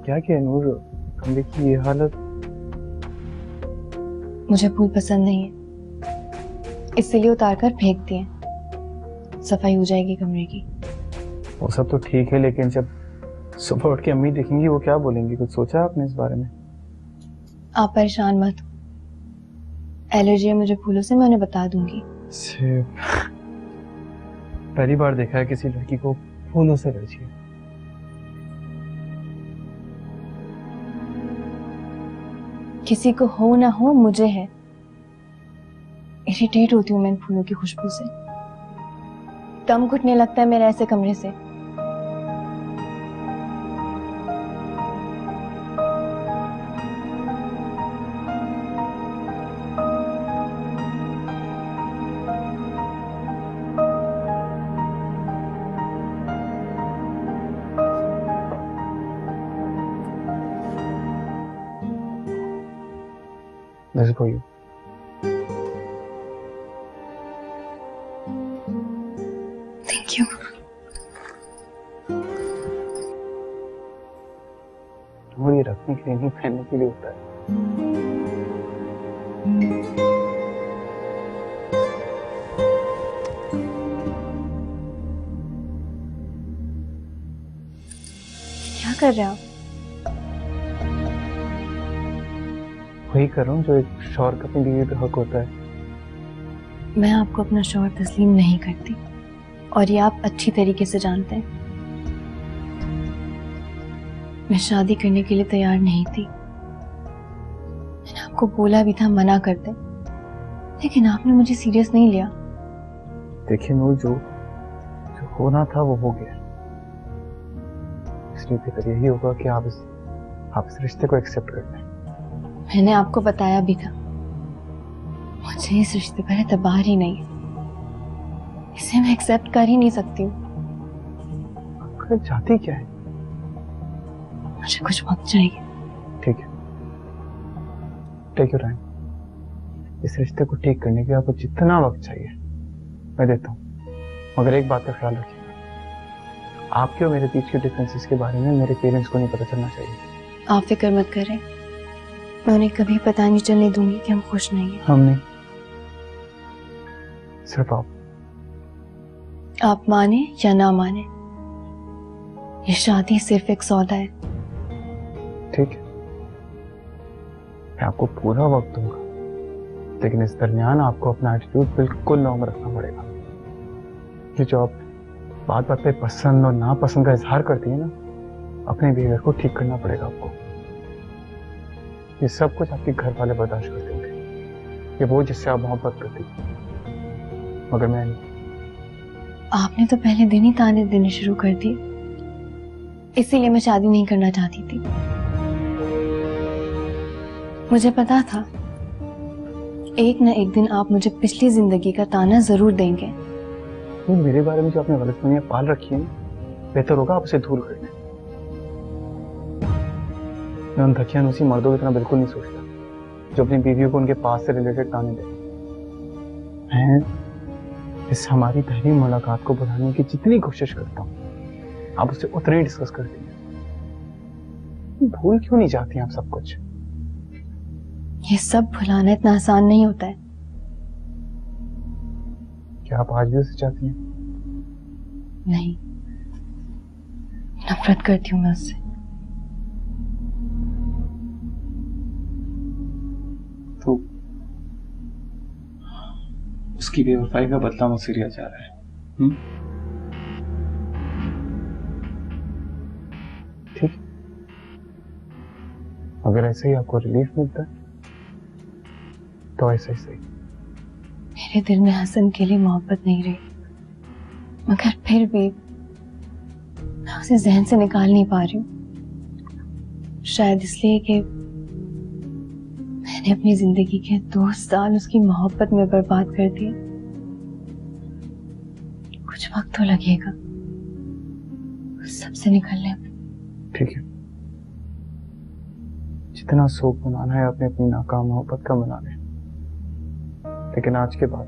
क्या किया नूर, कमरे की ये हालत? मुझे फूल पसंद नहीं है, इसलिए उतार कर फेंक दिए। सफाई हो जाएगी कमरे की। वो सब तो ठीक है, लेकिन जब सुबह उठ के अम्मी देखेंगी वो क्या बोलेंगी? कुछ सोचा आपने इस बारे में? आप परेशान मत हो, एलर्जी है मुझे फूलों से, मैं उन्हें बता दूंगी। पहली बार देखा है किसी लड़की को फूलों से एलर्जी है। किसी को हो ना हो, मुझे है। इरिटेट होती हूँ मैं इन फूलों की खुशबू से। दम घुटने लगता है मेरे ऐसे कमरे से। This is for you. Thank you. और ये रखने के लिए नहीं, पहनने के लिए होता है। क्या कर रहे हैं आप? वही कर रहा हूँ जो एक शौहर का अपनी बीवी पे हक होता है। मैं आपको अपना शौहर तस्लीम नहीं करती, और ये आप अच्छी तरीके से जानते हैं। मैं शादी करने के लिए तैयार नहीं थी। मैंने आपको बोला भी था मना कर दे, लेकिन आपने मुझे सीरियस नहीं लिया। देखिए नूर, जो होना था वो हो गया। इसलिए बेहतर यही होगा कि आप इस रिश्ते को एक्सेप्ट कर लें। मैंने आपको बताया भी था, मुझे इस रिश्ते पर एतबार ही नहीं है। इसे मैं एक्सेप्ट कर ही नहीं सकती हूँ। आप चाहती क्या है? मुझे कुछ वक्त चाहिए। ठीक है, टेक योर टाइम। इस रिश्ते को ठीक करने के लिए आपको जितना वक्त चाहिए मैं देता हूँ, मगर एक बात का ख्याल रखिएगा, आपके और मेरे बीच के डिफरेंसेस के बारे में मेरे पेरेंट्स को नहीं पता चलना चाहिए। आप फिक्र मत करें, मैं उन्हें कभी पता नहीं चलने दूंगी कि हम खुश नहीं हैं। हम नहीं, सिर्फ आप माने या ना माने, ये शादी सिर्फ एक सौदा है। ठीक है, मैं आपको पूरा वक्त दूंगा, लेकिन इस दरमियान आपको अपना एटीट्यूड बिल्कुल नॉर्मल रखना पड़ेगा। ये जो आप बात बात पे पसंद और नापसंद का इजहार करती है ना, अपने बिहेवियर को ठीक करना पड़ेगा आपको। ये सब कुछ आपके घर वाले बर्दाश्त कर देंगे, ये वो जिससे आप मोहब्बत करती, मगर मैं नहीं। आपने तो पहले दिन ही ताने देने शुरू कर दिए, इसीलिए मैं शादी नहीं करना चाहती थी। मुझे पता था एक न एक दिन आप मुझे पिछली जिंदगी का ताना जरूर देंगे। मेरे बारे में जो आपने गलतफहमियां पाल रखी है, बेहतर होगा आप उसे दूर कर लें। मैं उन धकियानुसी मर्दों की तरह बिल्कुल नहीं सोचता जो अपनी बीवियों को उनके पास से रिलेटेड ताने दे। मैं इस हमारी पहली मुलाकात को बढ़ाने की जितनी कोशिश करता हूँ, आप उसे उतना ही डिस्कस करती हैं। भूल क्यों नहीं जाती आप सब कुछ? ये सब भुलाना इतना आसान नहीं होता है। क्या आप आज भी उसे चाहती हैं? नहीं, नफरत करती हूँ मैं उससे। तो उसकी बेवफाई का बदला मुझसे लिया जा रहा है। ठीक, अगर ऐसे ही आपको रिलीफ मिलता है तो ऐसा ही सही। मेरे दिल में हसन के लिए मोहब्बत नहीं रही, मगर फिर भी मैं उसे जहन से निकाल नहीं पा रही हूँ। शायद इसलिए कि मैंने अपनी जिंदगी के 2 साल उसकी मोहब्बत में बर्बाद कर दिए। कुछ वक्त तो लगेगा उस सबसे निकलने में। ठीक है, जितना शोक मनाना है अपने अपनी नाकाम मोहब्बत का मना लें, लेकिन आज के बाद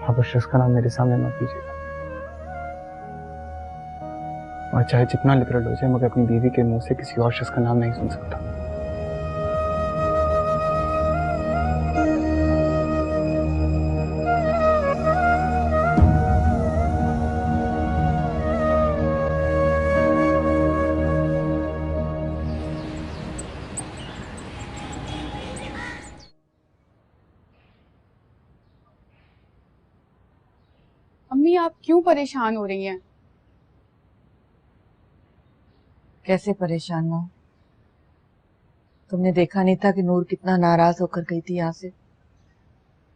आप उस शख्स का नाम मेरे सामने मत लीजिएगा। और चाहे जितना लिबरल हो जाए, मगर अपनी बीवी के मुंह से किसी और शख्स का नाम नहीं सुन सकता। अम्मी, आप क्यों परेशान हो रही हैं? कैसे परेशान ना हो? तुमने देखा नहीं था कि नूर कितना नाराज होकर गई थी यहाँ से?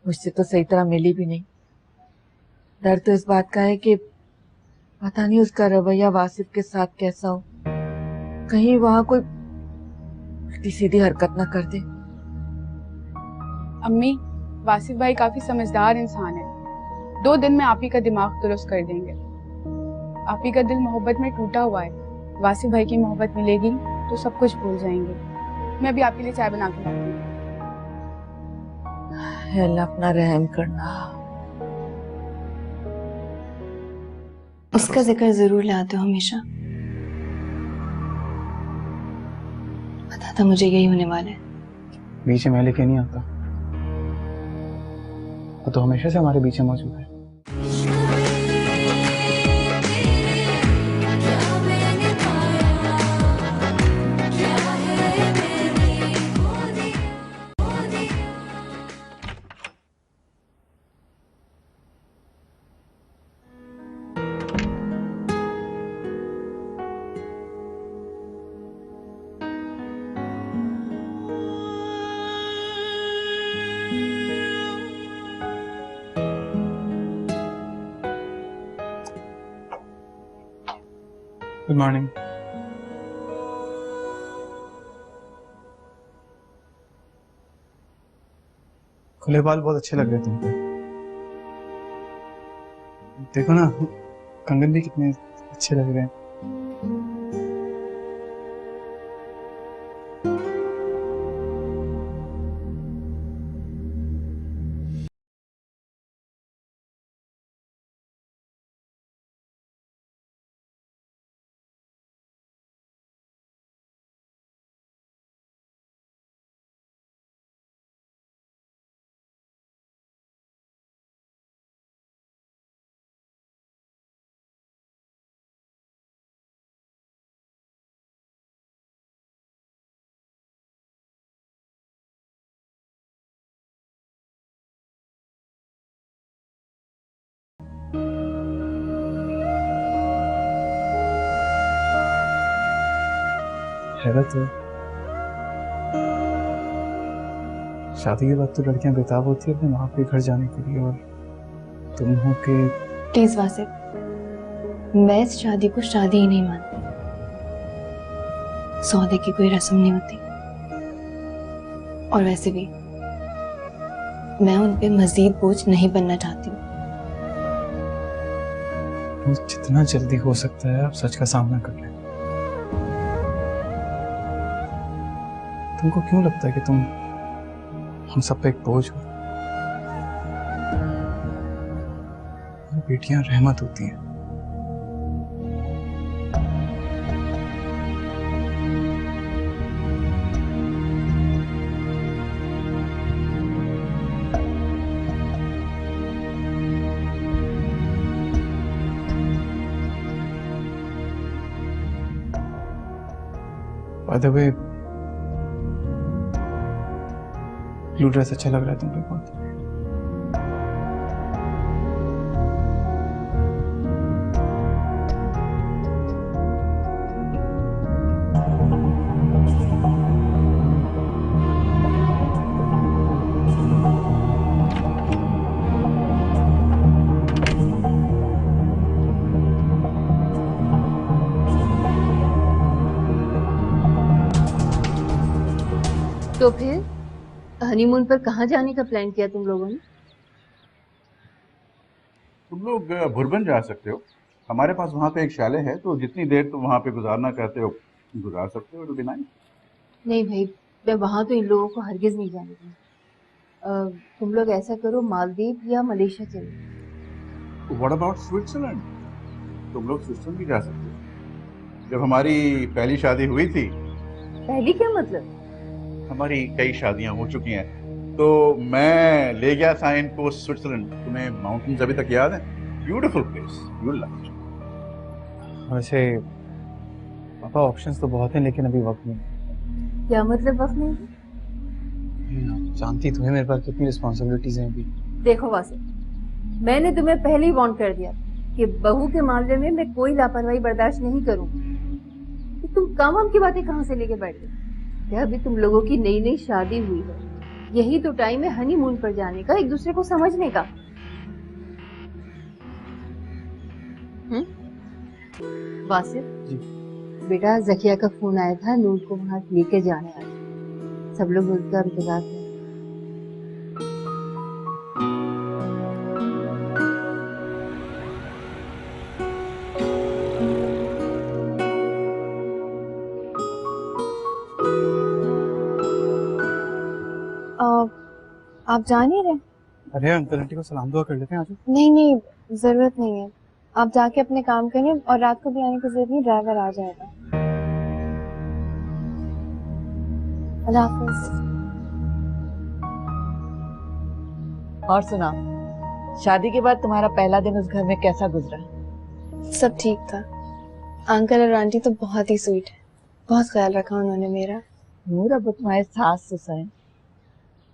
मुझसे तो सही तरह मिली भी नहीं। डर तो इस बात का है कि पता नहीं उसका रवैया वासिफ के साथ कैसा हो, कहीं वहां कोई उल्टी सीधी हरकत ना कर दे। अम्मी, वासिफ भाई काफी समझदार इंसान है। 2 दिन में आप ही का दिमाग दुरुस्त कर देंगे। आप ही का दिल मोहब्बत में टूटा हुआ है। वासिफ भाई की मोहब्बत मिलेगी तो सब कुछ भूल जाएंगे। मैं अभी आपके लिए चाय बना के लाती हूँ। अल्लाह अपना रहम करना। उसका जिक्र जरूर लाते हो हमेशा। पता था मुझे यही होने वाला है। बीच में लेके नहीं आता, वो तो हमेशा से हमारे बीच में मौजूद है। Good morning. खुले बाल बहुत अच्छे लग रहे हैं तुम पे। देखो ना, कंगन भी कितने अच्छे लग रहे हैं। हैरत है, शादी के बाद तो लड़कियां बेताब होती है अपने माँ के घर जाने के लिए, और तुम हो के। प्लीज वासिफ, मैं इस शादी को शादी ही नहीं मानती। सौदे की कोई रस्म नहीं होती। और वैसे भी मैं उन पे मजीद बोझ नहीं बनना चाहती हूँ। जितना जल्दी हो सकता है आप सच का सामना कर लें। तुमको क्यों लगता है कि तुम हम सब पे एक बोझ हो? बेटियां रहमत होती हैं। By the way, blue dress अच्छा लग रहा है तुम पे बहुत। तो फिर हनीमून पर कहाँ जाने का प्लान किया तुम लोगों ने? तुम लोग भुरबन जा सकते हो। हमारे पास वहाँ पे एक शाले है, तो जितनी देर तुम वहाँ पे गुजारना चाहते हो गुजार सकते हो। It will be nice. नहीं भाई, मैं वहां तो इन लोगों को हरगिज नहीं जाने दूंगी। तुम लोग ऐसा करो, मालदीव या मलेशिया चलो। What about Switzerland? तुम लोग स्विट्जरलैंड भी जा सकते हो। जब हमारी पहली शादी हुई थी, पहली क्या मतलब? हमारी कई शादियां हो चुकी हैं, तो मैं ले गया था इनको स्विट्जरलैंड। तुम्हें माउंटेन्स अभी तक याद है? Beautiful place, you will love it. वैसे पापा ऑप्शंस तो बहुत हैं, लेकिन अभी वक्त नहीं। क्या मतलब वक्त नहीं? आप जानती तो है मेरे पास कितनी रिस्पॉन्सिबिलिटीज हैं अभी। देखो वासिफ, मैंने तुम्हें पहले ही वार्न कर दिया कि बहू के मामले में मैं कोई लापरवाही बर्दाश्त नहीं करूंगी। तो तुम काम की बातें कहाँ से लेके बैठ गए? क्या अभी तुम लोगों की नई नई शादी हुई है, यही तो टाइम है हनीमून पर जाने का, एक दूसरे को समझने का। वासिफ जी। बेटा, जकिया का फोन आया था, नूर को वहां लेके जाने आया। सब लोग उसका इंतजार कर। आप जान ही रहे? अरे अंकल आंटी को सलाम दुआ कर लेते हैं आज। नहीं नहीं, जरूरत नहीं है। आप जाके अपने काम करिए, और रात को भी आने की जरूरत नहीं, ड्राइवर आ जाएगा। अल्लाह हाफिज। और सुना, शादी के बाद तुम्हारा पहला दिन उस घर में कैसा गुजरा? सब ठीक था। अंकल और आंटी तो बहुत ही स्वीट है, बहुत ख्याल रखा उन्होंने मेरा। नूर, अब तुम्हारे सास ससुर हैं,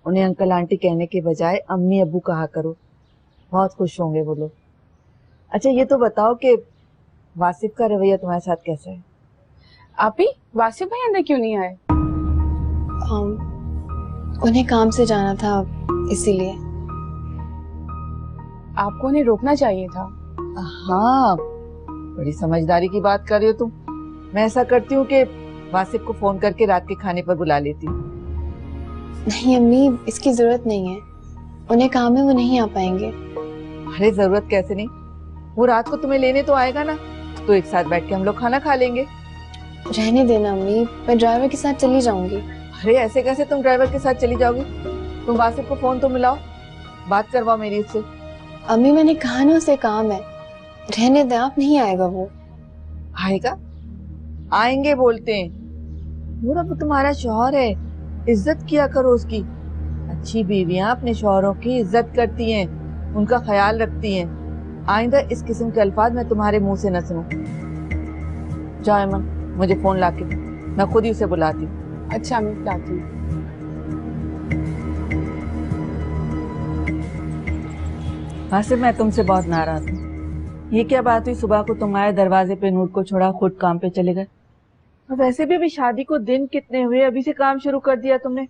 उन्हें अंकल आंटी कहने के बजाय अम्मी अब्बू कहा करो, बहुत खुश होंगे वो लोग। अच्छा ये तो बताओ कि वासिफ का रवैया तुम्हारे साथ कैसा है? आप ही वासिफ भाई अंदर क्यों नहीं आए? उन्हें काम से जाना था, इसीलिए। आपको उन्हें रोकना चाहिए था। हाँ, बड़ी समझदारी की बात कर रही हो तुम। मैं ऐसा करती हूँ कि वासिफ को फोन करके रात के खाने पर बुला लेती हूँ। नहीं अम्मी, इसकी जरूरत नहीं है, उन्हें काम है, वो नहीं आ पाएंगे। अरे जरूरत कैसे नहीं, वो रात को तुम्हें लेने तो आएगा ना, तो एक साथ बैठ के हम लोग खाना खा लेंगे। रहने देना अम्मी, मैं ड्राइवर के साथ चली जाऊंगी। अरे ऐसे कैसे तुम ड्राइवर के साथ चली जाओगी? तुम वासिफ को फोन तो मिलाओ, बात करवाओ मेरी उससे। अम्मी मैंने कहा ना, उसे काम है, रहने दे आप, नहीं आएगा वो। आएगा? आएंगे बोलते हैं। वो तुम्हारा शौहर है, इज्जत किया करो उसकी। अच्छी बीवियां अपने शौहरों की इज्जत करती हैं, उनका ख्याल रखती हैं। आइंदा इस किस्म के अल्फाज मैं तुम्हारे मुंह से न सुनूं। जाओ अमन, मुझे फोन लाके, मैं खुद ही उसे बुलाती हूँ। अच्छा मैं बुलाती हूँ। वासिफ, मैं तुमसे बहुत नाराज हूँ। ये क्या बात हुई, सुबह को तुम्हारे दरवाजे पे नूर को छोड़ा, खुद काम पे चले गए। और वैसे भी अभी शादी को दिन कितने हुए, अभी से काम शुरू कर दिया तुमने।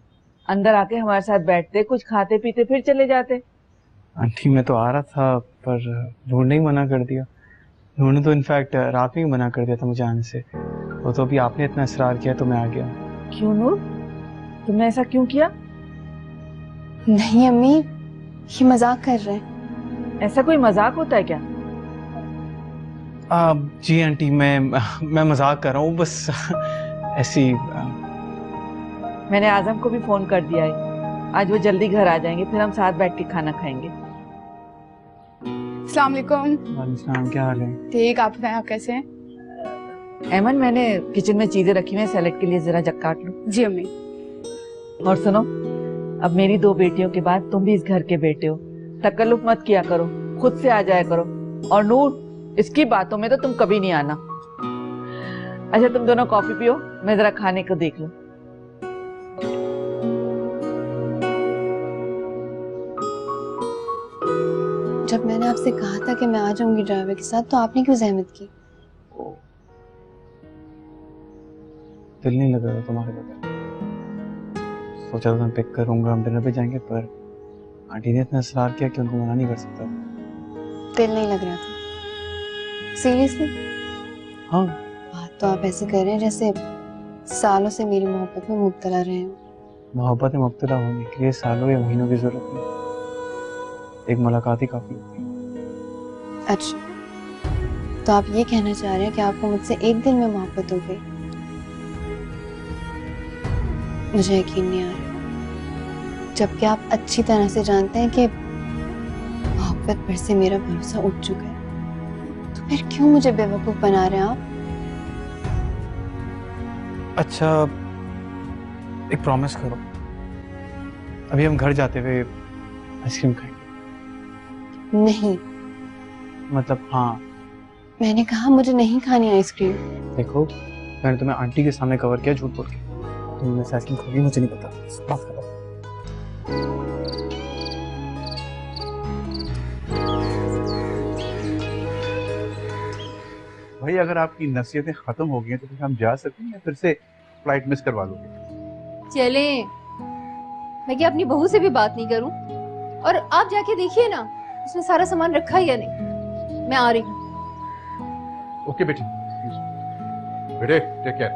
अंदर आके हमारे साथ बैठते, कुछ खाते पीते, फिर चले जाते। आंटी मैं तो आ रहा था, पर नूर ने ही मना कर दिया। नूर ने तो इनफैक्ट रात में ही मना कर दिया था मुझे आने से। वो तो अभी आपने इतना इसरार किया तो मैं आ गया। क्यों नूर, तुमने ऐसा क्यों किया? नहीं अम्मी, ये मजाक कर रहे हैं। ऐसा कोई मजाक होता है क्या? जी आंटी, मैं मजाक कर रहा हूँ, बस ऐसी। मैंने आजम को भी फोन कर दिया है, आज वो जल्दी घर आ जाएंगे, फिर हम साथ बैठ के खाना खाएंगे। अस्सलाम वालेकुम। वालेकुम सलाम, क्या हाल है? ठीक, आप बताएं, आप कैसे हैं? एमन, मैंने किचन में चीजें रखी हुई हैं, सैलेड के लिए जरा जग काट लो। जी अम्मी। और सुनो, अब मेरी 2 बेटियों के बाद तुम भी इस घर के बेटे हो, तकल्लुफ मत किया करो, खुद से आ जाया करो। और नूर, इसकी बातों में तो तुम कभी नहीं आना। अच्छा तुम दोनों कॉफी पियो, मैं जरा खाने को देख लूं। जब मैंने आपसे कहा था कि मैं आ जाऊंगी ड्राइवर के साथ, तो आपने क्यों जहमत की? दिल नहीं लग रहा तुम्हारे बगैर। सोचा था मैं पिक करूंगा, हम डिनर पे जाएंगे, पर आंटी ने इतना इसरार किया कि उनको मना नहीं कर सकता। दिल नहीं लग रहा था? सीरियसली? हाँ। बात तो आप ऐसे कर रहे हैं जैसे सालों से मेरी मोहब्बत में मुब्तला रहे हो। मोहब्बत में मुब्तला होने के लिए सालों या महीनों की जरूरत नहीं, एक मुलाकात ही काफी होती है। अच्छा, तो आप ये कहना चाह रहे हैं कि आपको मुझसे एक दिन में मोहब्बत हो गई? मुझे यकीन नहीं आ रहा, जबकि आप अच्छी तरह से जानते हैं कि मोहब्बत पर से मेरा भरोसा उठ चुका है। तो फिर क्यों मुझे बेवकूफ बना रहे हैं आप? अच्छा, एक प्रॉमिस करो, अभी हम घर जाते हुए आइसक्रीम खाएंगे। नहीं, मतलब हाँ। मैंने कहा मुझे नहीं खानी आइसक्रीम। देखो, मैंने तुम्हें आंटी के सामने कवर किया झूठ बोल के। तुम वैसे आइसक्रीम खाओगी मुझे नहीं पता, माफ करो। भाई अगर आपकी नसीहतें खत्म हो गई हैं तो फिर हम जा सकते हैं या फिर से फ्लाइट मिस करवा लोगे? चलें। मैं क्या अपनी बहू से भी बात नहीं करूं? और आप जाके देखिए ना, उसने सारा सामान रखा है या नहीं। मैं आ रही हूँ। ओके बेटी, बेटे टेक केयर।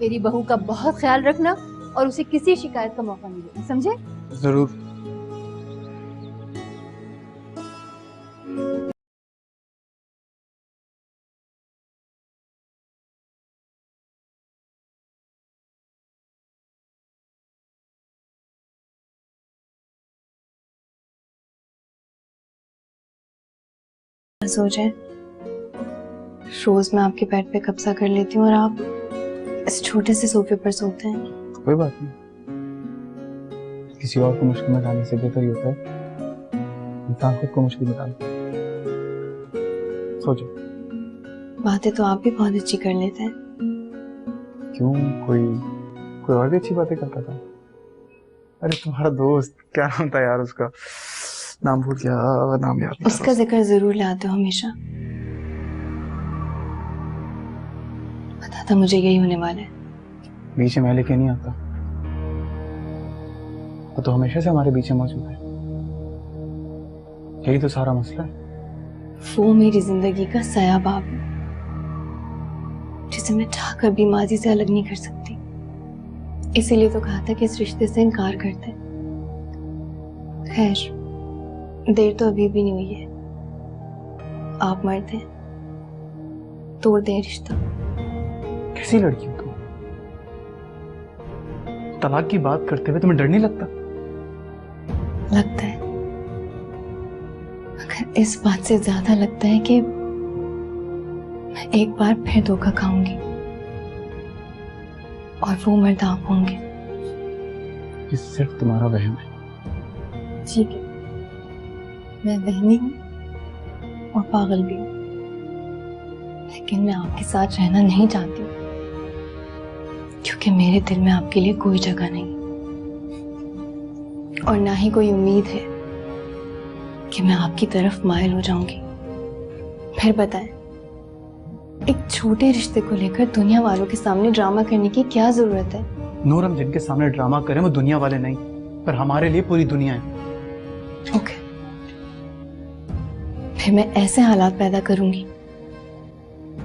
मेरी बहू का बहुत ख्याल रखना और उसे किसी शिकायत का मौका नहीं देना, समझे? जरूर। सो जाए, रोज मैं आपके बेड पे कब्जा कर लेती हूँ और आप इस छोटे से सोफे पर सोते हैं। कोई बात नहीं, किसी और को मुश्किल में डालने से बेहतर ही होता है इंसान खुद को मुश्किल में डालना। सोचो। बातें तो आप भी बहुत अच्छी कर लेते हैं। क्यों, कोई और भी अच्छी बातें करता था? अरे तुम्हारा दोस्त, क्या नाम था यार उसका, नाम भूल गया, नाम याद नहीं। उसका जिक्र जरूर लाते हो हमेशा। पता था मुझे यही होने वाला है। बीच में लेके नहीं आता, वो तो हमेशा से हमारे बीच में मौजूद है। यही तो सारा मसला है। वो मेरी जिंदगी का सयाबाब है जिसे मैं चाहकर भी माजी से अलग नहीं कर सकती। इसीलिए तो कहा था कि इस रिश्ते से इनकार करते। खैर, देर तो अभी भी नहीं हुई है। आप मर्द हैं, तोड़ दें रिश्ता। कैसी लड़की हो तुम? तलाक की बात करते हुए तुम्हें डर नहीं लगता? लगता है, मगर इस बात से ज्यादा लगता है कि मैं एक बार फिर धोखा खाऊंगी और वो मर्द आप होंगे। ये सिर्फ तुम्हारा वहम है। ठीक है, मैं वहमी हूँ और पागल भी हूँ, लेकिन मैं आपके साथ रहना नहीं चाहती हूँ क्योंकि मेरे दिल में आपके लिए कोई जगह नहीं और ना ही कोई उम्मीद है कि मैं आपकी तरफ मायल हो जाऊंगी। फिर बताएं, एक छोटे रिश्ते को लेकर दुनिया वालों के सामने ड्रामा करने की क्या जरूरत है? नूर, हम जिनके सामने ड्रामा करें वो दुनिया वाले नहीं, पर हमारे लिए पूरी दुनिया है। ओके, फिर मैं ऐसे हालात पैदा करूंगी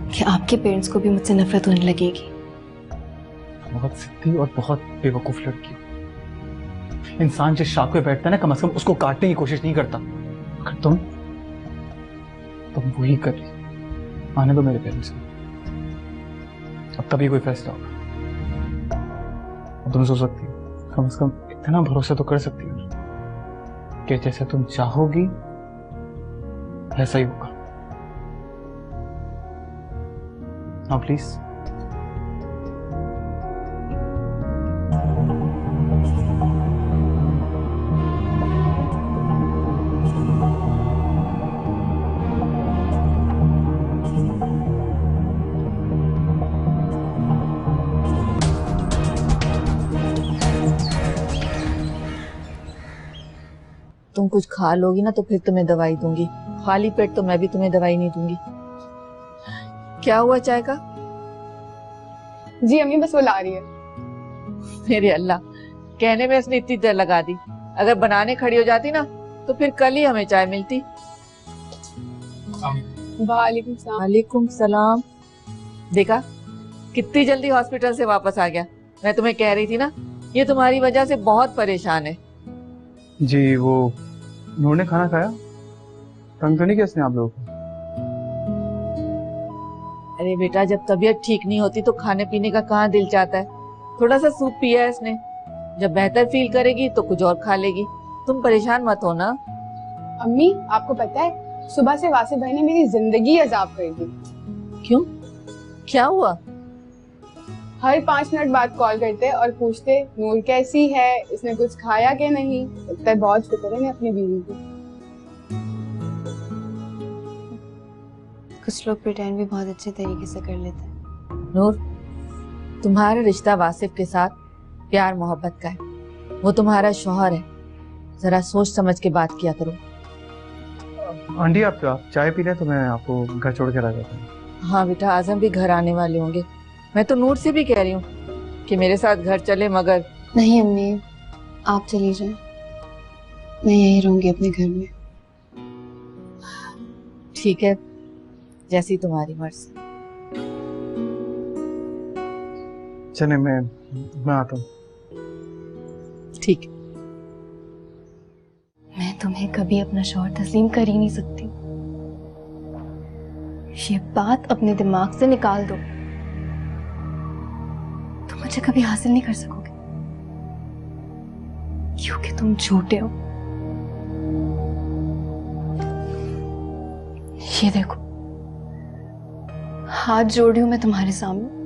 कि आपके पेरेंट्स को भी मुझसे नफरत होने लगेगी। बहुत सिद्धि और बहुत बेवकूफ लड़की। इंसान जिस शाख पे बैठता है ना, कम से कम उसको काटने की कोशिश नहीं करता। अगर तुम वही कर रही। आने दो मेरे पेरेंट्स को, अब तभी कोई फैसला होगा। तुम सोच सकती हो, कम से कम इतना भरोसा तो कर सकती हो कि जैसे तुम चाहोगी ऐसा ही होगा। हाँ प्लीज। तुम कुछ खा लोगी ना तो फिर तुम्हें दवाई दूंगी, खाली पेट तो मैं भी तुम्हें दवाई नहीं दूंगी। क्या हुआ चाय का? जी अम्मी, बस वो ला रही है। मेरे अल्लाह, कहने में इसने इतनी देर लगा दी। अगर बनाने खड़ी हो जाती ना तो फिर कल ही हमें चाय मिलती। वालेकुम सलाम। वालेकुम सलाम। देखा कितनी जल्दी हॉस्पिटल से वापस आ गया। मैं तुम्हें कह रही थी ना, ये तुम्हारी वजह से बहुत परेशान है। जी, वो नूर ने खाना खाया? तंग तो नहीं किया इसने आप लोगों को? अरे बेटा, जब तबीयत ठीक नहीं होती तो खाने पीने का कहाँ दिल चाहता है। थोड़ा सा सूप पिया है इसने, जब बेहतर फील करेगी तो कुछ और खा लेगी। तुम परेशान मत हो ना। अम्मी आपको पता है सुबह से वासिफ भाई ने मेरी जिंदगी अजाब कर दी। क्यों, क्या हुआ? हर 5 मिनट बाद कॉल करते और पूछते नूर कैसी है, इसने कुछ खाया कि नहीं। लगता है बहुत फिक्र है अपनी बीवी की। कुछ लोग प्रिटेंड भी बहुत अच्छे तरीके से कर लेते हैं। नूर, तुम्हारा रिश्ता वासिफ के साथ प्यार मोहब्बत का है, वो तुम्हारा शौहर है, जरा सोच समझ के बात किया करो। आंटी आप चाय पी रहे तो मैं आपको घर छोड़ कर आ जाता हूँ। हाँ बेटा, आजम भी घर आने वाले होंगे। मैं तो नूर से भी कह रही हूँ कि मेरे साथ घर चले, मगर नहीं अम्मी, आप चली जाएं, मैं यहीं रहूंगी अपने घर में। ठीक है, जैसी तुम्हारी मर्जी। चले मैं आता हूँ। ठीक है। मैं तुम्हें कभी अपना शौहर तस्लीम कर ही नहीं सकती। ये बात अपने दिमाग से निकाल दो, तुम मुझे कभी हासिल नहीं कर सकोगे, क्योंकि तुम झूठे हो। ये देखो, हाथ जोड़ रही हूं मैं तुम्हारे सामने।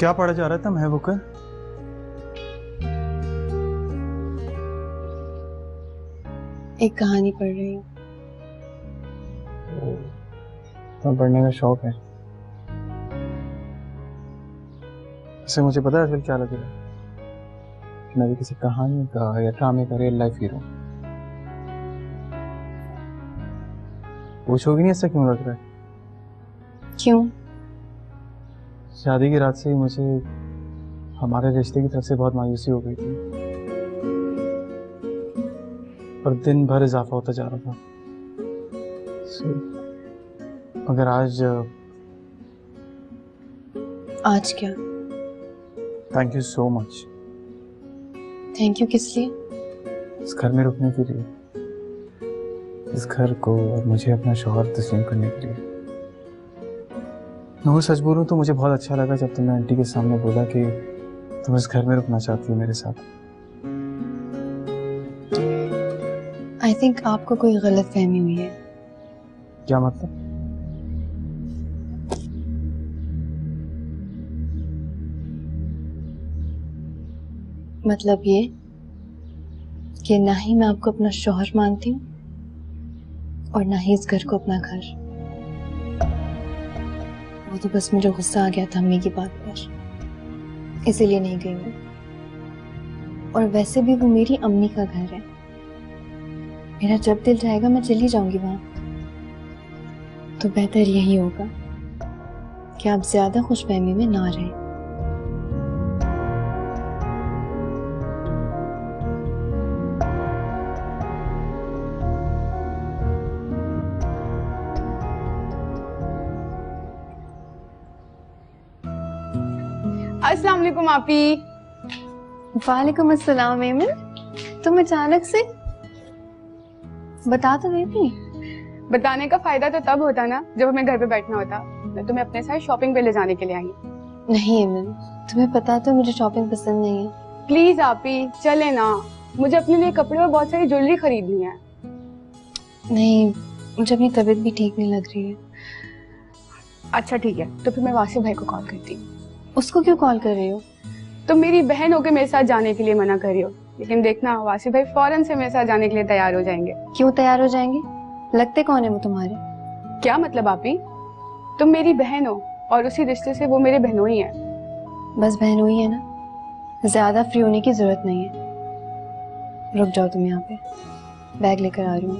क्या पढ़ा जा रहा था महबूकर? एक कहानी पढ़ रही हूँ। तो पढ़ने का शौक है। इससे मुझे पता है आजकल क्या लग रहा है, मैं भी किसी कहानी का या ड्रामे का रियल लाइफ हीरो। पूछोगी नहीं ऐसा क्यों लग रहा है? क्यों? शादी की रात से ही मुझे हमारे रिश्ते की तरफ से बहुत मायूसी हो गई थी, और दिन भर इजाफा होता जा रहा था। अगर आज क्या? Thank you so much. Thank you किस लिए? इस घर में रुकने के लिए, इस घर को और मुझे अपना शौहर तस्लीम करने के लिए। मैं सच बोलूं तो मुझे बहुत अच्छा लगा जब तुमने आंटी के सामने बोला कि तुम इस घर में रुकना चाहती हो मेरे साथ। आई थिंक आपको कोई गलत फहमी हुई है। क्या मतलब? मतलब ये कि ना ही मैं आपको अपना शौहर मानती हूँ और ना ही इस घर को अपना घर। वो तो बस मुझे गुस्सा आ गया था अम्मी की बात पर, इसीलिए नहीं गई मैं। और वैसे भी वो मेरी अम्मी का घर है, मेरा जब दिल चाहेगा मैं चली जाऊंगी वहां। तो बेहतर यही होगा कि आप ज्यादा खुशफहमी में ना रहें। अस्सलाम वालेकुम आपी। वालेकुम अस्सलाम एमिन, तुम अचानक से? बता तो देती। बताने का फायदा तो तब होता ना जब हमें घर पे बैठना होता। मैं तुम्हें अपने साथ शॉपिंग पे ले जाने के लिए आई हूँ। नहीं एमिन, तुम्हें पता तो मुझे शॉपिंग पसंद नहीं है। प्लीज आपी चले ना, मुझे अपने लिए कपड़े और बहुत सारी ज्वेलरी खरीदनी है। नहीं, मुझे अपनी तबीयत भी ठीक नहीं लग रही है। अच्छा ठीक है, तो फिर मैं वासिफ भाई को कॉल करती हूँ। उसको क्यों कॉल कर रही हो? तो मेरी बहन होके मेरे साथ जाने के लिए मना कर रही हो, लेकिन देखना वासिफ भाई फौरन से मेरे साथ जाने के लिए तैयार हो जाएंगे। क्यों तैयार हो जाएंगे? लगते कौन है वो तुम्हारे? क्या मतलब आपी? तुम मेरी बहन हो और उसी रिश्ते से वो मेरे बहनोई है। बस बहन हुई है ना, ज्यादा फ्री होने की जरूरत नहीं है। रुक जाओ तुम यहाँ पे, बैग लेकर आ रही हूँ।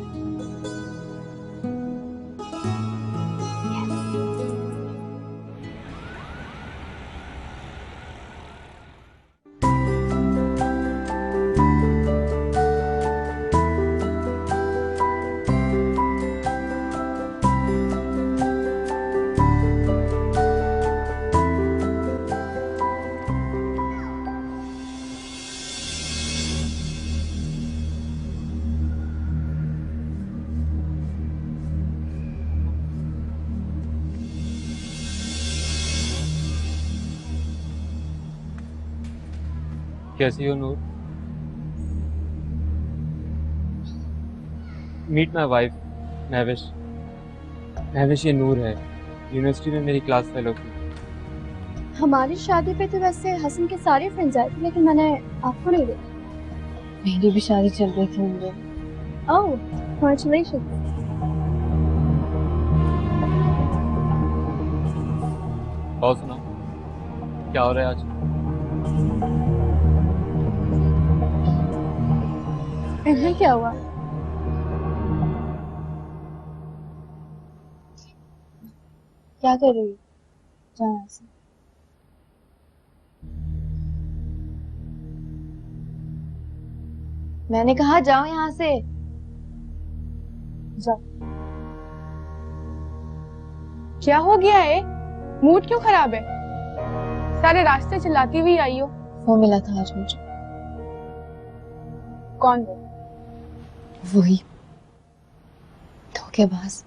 कैसी हो Noor? Meet my wife Mahvish. Mahvish ये नूर है, यूनिवर्सिटी में मेरी क्लास फेलो थी। हमारी शादी पे तो वैसे हसन के सारे फ्रेंड्स आए थे, लेकिन मैंने आपको नहीं देखा। मेरी भी शादी चल रही थी मुंबई। ओह, कांग्रेचुलेशंस। और सुनाओ, क्या हो रहा है आज? इन्हें क्या हुआ? क्या कर रही हो? जाओ यहाँ से। मैंने कहा जाओ यहाँ से। जाओ। क्या हो गया है? मूड क्यों खराब है? सारे रास्ते चिल्लाती हुई आई हो। वो मिला था आज मुझे। कौन वो? वही धोखेबाज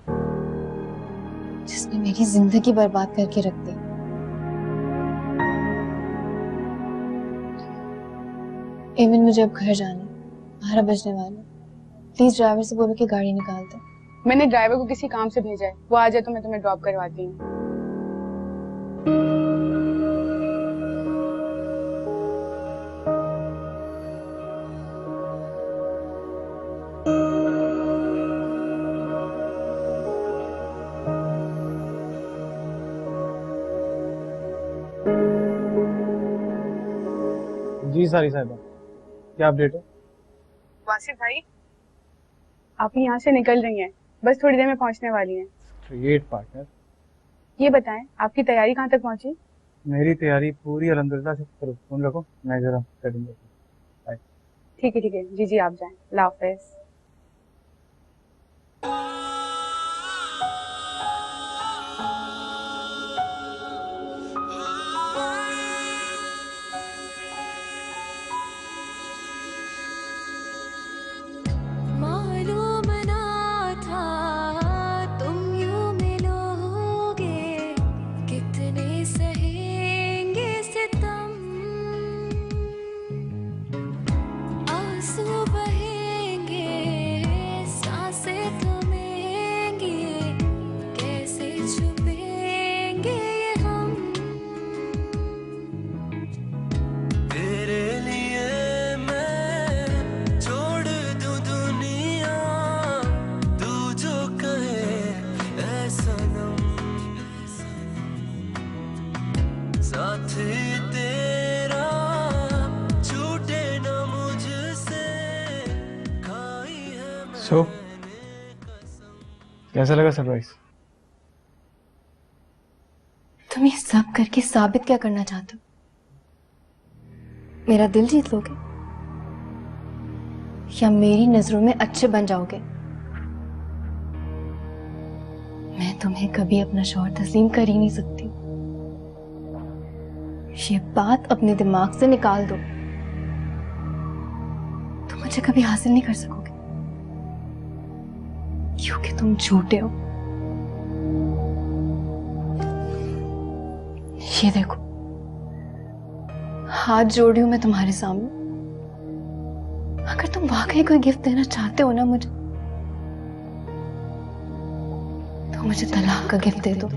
जिसने मेरी जिंदगी बर्बाद करके रख दी। एमिन, मुझे अब घर जाना है, 12 बजने वाले। प्लीज ड्राइवर से बोलो कि गाड़ी निकाल दे। मैंने ड्राइवर को किसी काम से भेजा है, वो आ जाए तो मैं तुम्हें ड्रॉप करवाती हूँ। जी सारी साहिबा, क्या अपडेट है? वासिफ भाई, आप यहाँ से निकल रही हैं, बस थोड़ी देर में पहुँचने वाली हैं। Create partner. ये बताएं, आपकी तैयारी कहाँ तक पहुँची? मेरी तैयारी पूरी अल्हम्दुलिल्लाह से करो। फोन रखो, मैं जरा सेटिंग करता हूँ। ठीक है जी जी, आप जाएं। अल्लाह हाफिज़। सो कैसा लगा सरप्राइज? तुम ये सब करके साबित क्या करना चाहते हो? मेरा दिल जीत लोगे या मेरी नजरों में अच्छे बन जाओगे? मैं तुम्हें कभी अपना शौहर तस्लीम कर ही नहीं सकती। ये बात अपने दिमाग से निकाल दो। तुम मुझे कभी हासिल नहीं कर सकोगे क्योंकि तुम झूठे हो। ये देखो, हाथ जोड़ी हूं मैं तुम्हारे सामने। अगर तुम वाकई कोई गिफ्ट देना चाहते हो ना मुझे, तो मुझे तलाक का गिफ्ट दे दो।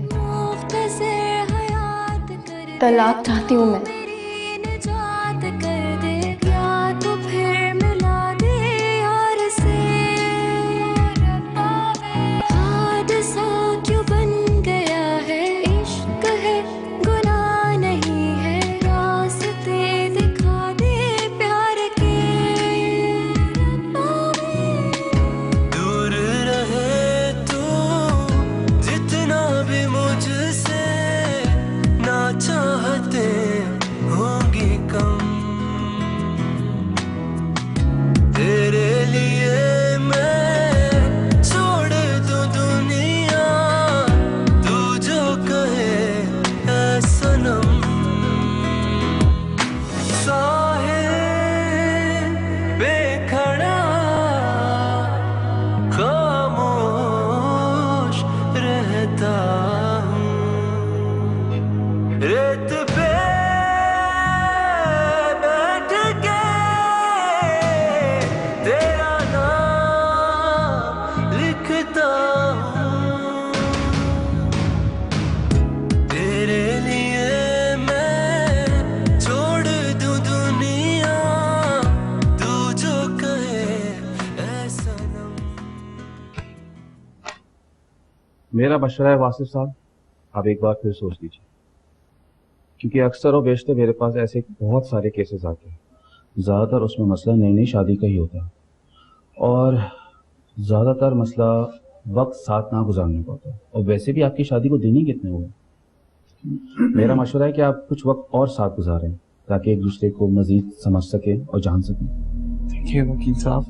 तलाक चाहती हूं मैं। मेरा मशवरा है वासिफ साहब, आप एक बार फिर सोच लीजिए, क्योंकि अक्सर और बेशतर मेरे पास ऐसे बहुत सारे केसेस आते हैं। ज़्यादातर उसमें मसला नई नई शादी का ही होता है और ज़्यादातर मसला वक्त साथ ना गुजारने का होता है। और वैसे भी आपकी शादी को दिन ही कितने हुए। मेरा मशवरा है कि आप कुछ वक्त और साथ गुजारें ताकि एक दूसरे को मजीद समझ सकें और जान सकें। देखिए वकील साहब,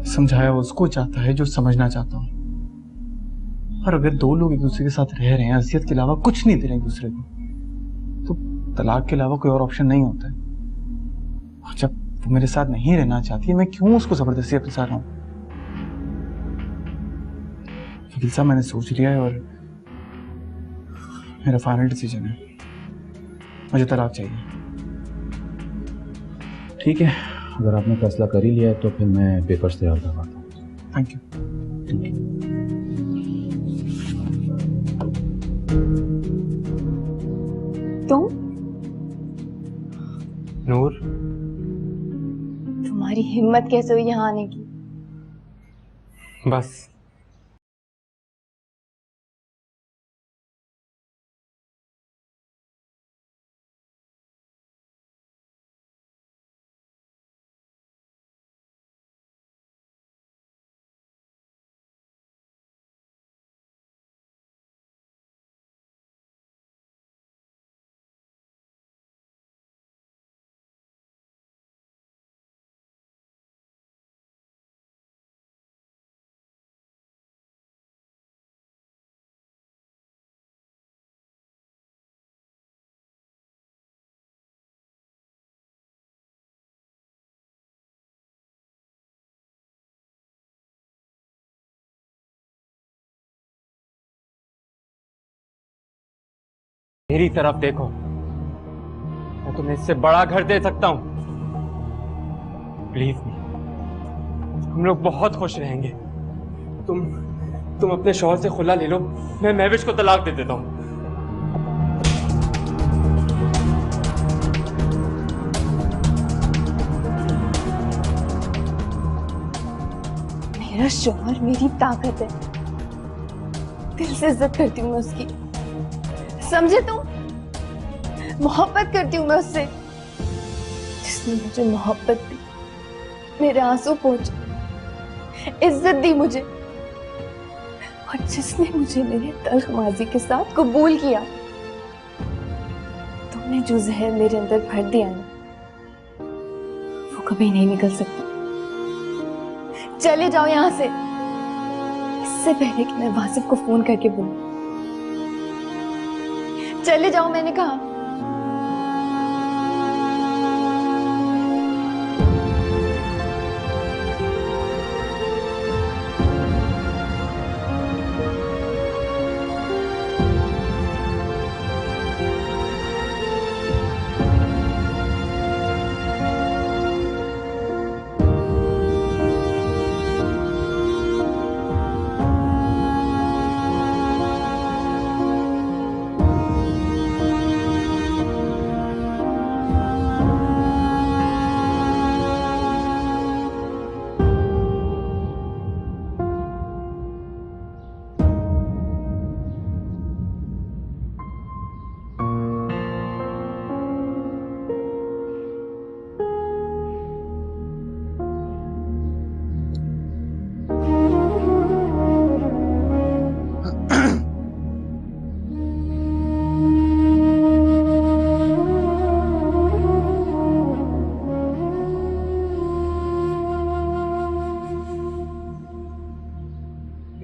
समझाया उसको चाहता है जो समझना चाहता हूँ। और अगर दो लोग एक दूसरे के साथ रह रहे हैं, अजियत के अलावा कुछ नहीं दे रहे एक दूसरे को, तो तलाक के अलावा कोई और ऑप्शन नहीं होता है। और जब वो मेरे साथ नहीं रहना चाहती है, मैं क्यों उसको जबरदस्ती अपने साथ रहूं? वकील साहब, मैंने सोच लिया है और मेरा फाइनल डिसीजन है, मुझे तलाक चाहिए। ठीक है, अगर आपने फैसला कर ही लिया है तो फिर मैं पेपर्स तैयार करवाता हूँ। Thank you. तुम? नूर, तुम्हारी हिम्मत कैसे हुई यहाँ आने की? बस मेरी तरफ देखो, मैं तुम्हें इससे बड़ा घर दे सकता हूं। प्लीज नहीं, हम लोग बहुत खुश रहेंगे। तुम अपने शौहर से खुला ले लो, मैं महविश को तलाक दे देता हूं। मेरा शौहर मेरी ताकत है, दिल से इज्जत करती हूँ मैं उसकी, समझे तुम? मोहब्बत करती हूँ मैं उससे, जिसने मुझे मोहब्बत दी, मेरे आंसू पोंछे, इज्जत दी मुझे, और जिसने मुझे मेरे तल्ख माजी के साथ कबूल किया। तुमने जो जहर मेरे अंदर भर दिया ना, वो कभी नहीं निकल सकता। चले जाओ यहां से, इससे पहले कि मैं वासिफ को फोन करके बोलूं। चले जाओ, मैंने कहा।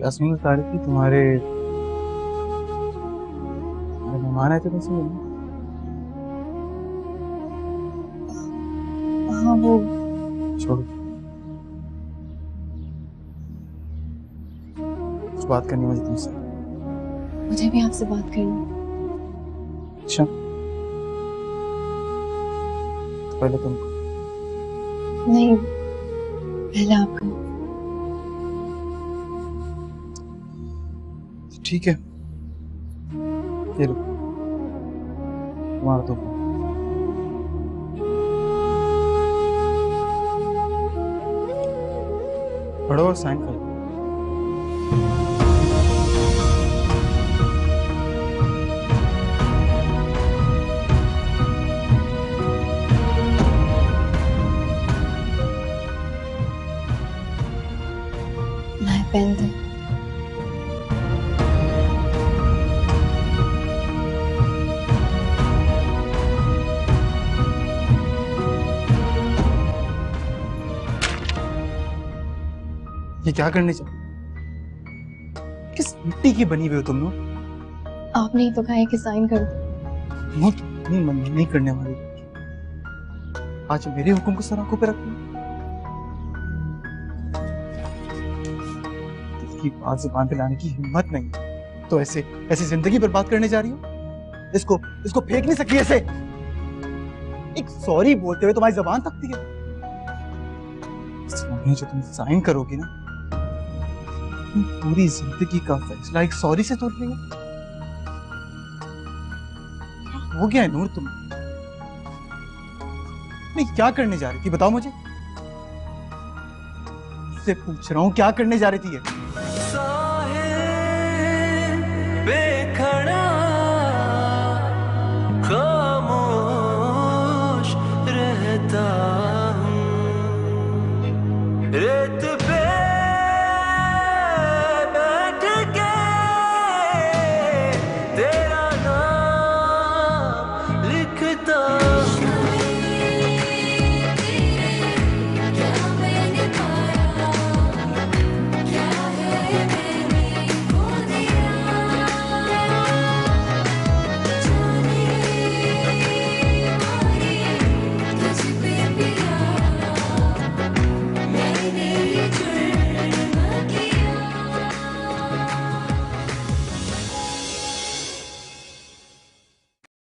यास्मीन बता रही थी तुम्हारे मेहमान आए थे तुमसे मिलने। हाँ, वो छोड़ो, कुछ बात करनी है मुझे तुमसे। मुझे भी आपसे बात करनी। अच्छा, तो पहले तुम। नहीं, पहले आप करो। ठीक है, ये लो तुम्हारा तो पढ़ो और साइन करो। पेन थे। ये क्या करने जा किस मिट्टी की बनी हुई हो तुम लोग? आपने ही तो कहा है कि साइन कर दो। नहीं मन नहीं करने वाली। आज मेरे हुक्म को सर आंखों पे रख लो। इसकी बात जुबान पे लाने की हिम्मत नहीं तो ऐसे ऐसी जिंदगी बर्बाद करने जा रही हो? इसको फेंक नहीं सकती ऐसे। एक सॉरी बोलते हुए तुम्हारी जबान थकती है। जो तुम साइन करोगी ना, तुम पूरी जिंदगी का फैसला एक सॉरी से तोड़ लेंगे। हो गया है नूर तुम? नहीं, क्या करने जा रही थी बताओ मुझे। से पूछ रहा हूं क्या करने जा रही थी ये? खामोश रहता हूं, रेत पे